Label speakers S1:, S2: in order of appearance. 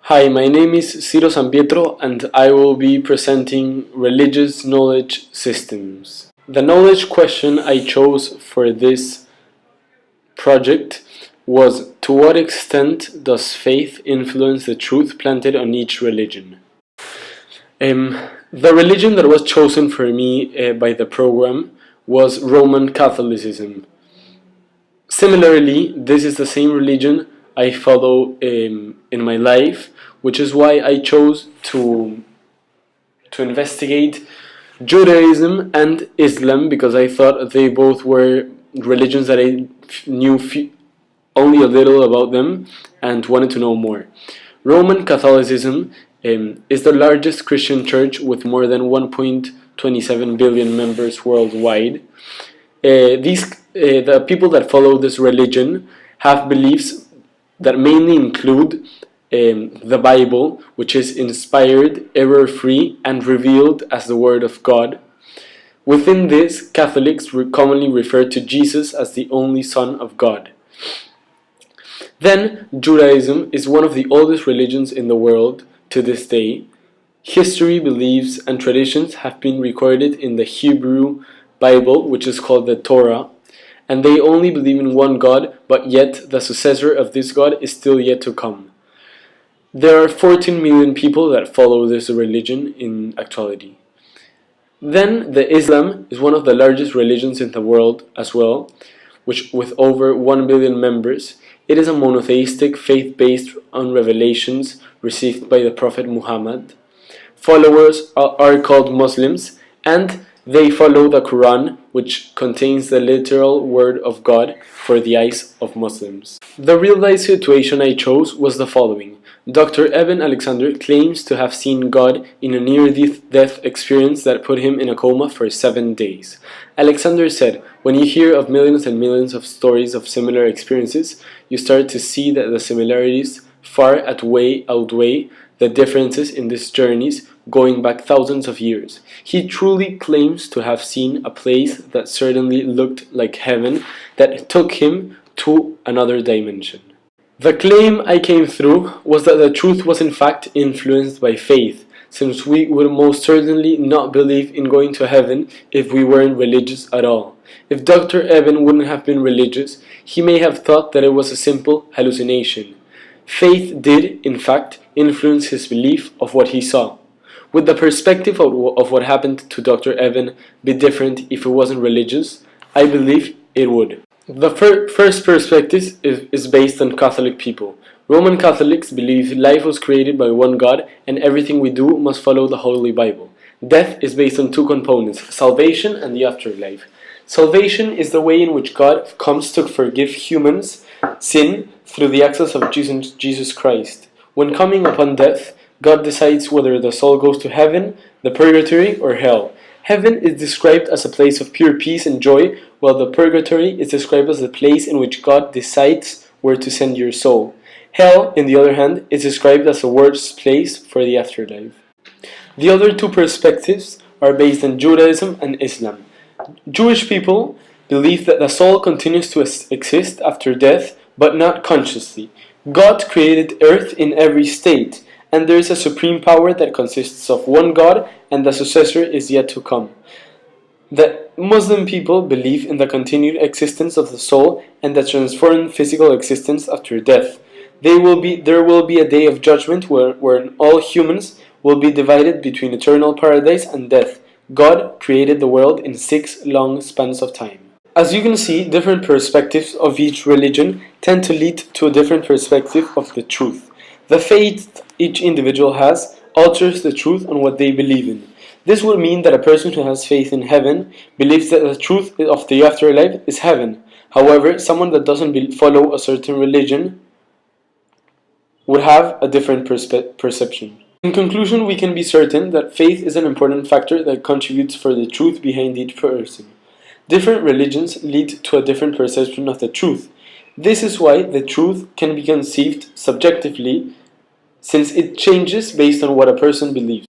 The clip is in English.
S1: Hi, my name is Ciro Sampietro and I will be presenting religious knowledge systems. The knowledge question I chose for this project was: to what extent does faith influence the truth planted on each religion? The religion that was chosen for me by the program was Roman Catholicism. Similarly, this is the same religion I follow in my life, which is why I chose to investigate Judaism and Islam, because I thought they both were religions that I knew only a little about them and wanted to know more. Roman Catholicism is the largest Christian church with more than 1.27 billion members worldwide. The people that follow this religion have beliefs that mainly include the Bible, which is inspired, error-free, and revealed as the Word of God. Within this, Catholics commonly refer to Jesus as the only Son of God. Then, Judaism is one of the oldest religions in the world to this day. History, beliefs, and traditions have been recorded in the Hebrew Bible, which is called the Torah, and they only believe in one God, but yet the successor of this God is still yet to come. There are 14 million people that follow this religion in actuality. Then the Islam is one of the largest religions in the world as well, which with over 1 billion members. It is a monotheistic faith based on revelations received by the Prophet Muhammad. Followers are called Muslims, and they follow the Quran, which contains the literal word of God for the eyes of Muslims. The real-life situation I chose was the following. Dr. Eben Alexander claims to have seen God in a near-death experience that put him in a coma for 7 days. Alexander said, "When you hear of millions and millions of stories of similar experiences, you start to see that the similarities far outweigh the differences in these journeys going back thousands of years. He truly claims to have seen a place that certainly looked like heaven, that took him to another dimension." The claim I came through was that the truth was in fact influenced by faith, since we would most certainly not believe in going to heaven if we weren't religious at all. If Dr. Eben wouldn't have been religious, he may have thought that it was a simple hallucination. Faith did, in fact, influence his belief of what he saw. Would the perspective of what happened to Dr. Eben be different if it wasn't religious? I believe it would. The first perspective is based on Catholic people. Roman Catholics believe life was created by one God and everything we do must follow the Holy Bible. Death is based on two components, salvation and the afterlife. Salvation is the way in which God comes to forgive humans' sin through the access of Jesus Christ. When coming upon death, God decides whether the soul goes to heaven, the purgatory, or hell. Heaven is described as a place of pure peace and joy, while the purgatory is described as the place in which God decides where to send your soul. Hell, on the other hand, is described as a worst place for the afterlife. The other two perspectives are based on Judaism and Islam. Jewish people believe that the soul continues to exist after death, but not consciously. God created earth in every state, and there is a supreme power that consists of one God, and the successor is yet to come. The Muslim people believe in the continued existence of the soul and the transformed physical existence after death. There will be a day of judgment where all humans will be divided between eternal paradise and death. God created the world in 6 long spans of time. As you can see, different perspectives of each religion tend to lead to a different perspective of the truth. The faith each individual has alters the truth on what they believe in. This would mean that a person who has faith in heaven believes that the truth of the afterlife is heaven. However, someone that doesn't follow a certain religion would have a different perception. In conclusion, we can be certain that faith is an important factor that contributes for the truth behind each person. Different religions lead to a different perception of the truth. This is why the truth can be conceived subjectively, since it changes based on what a person believes.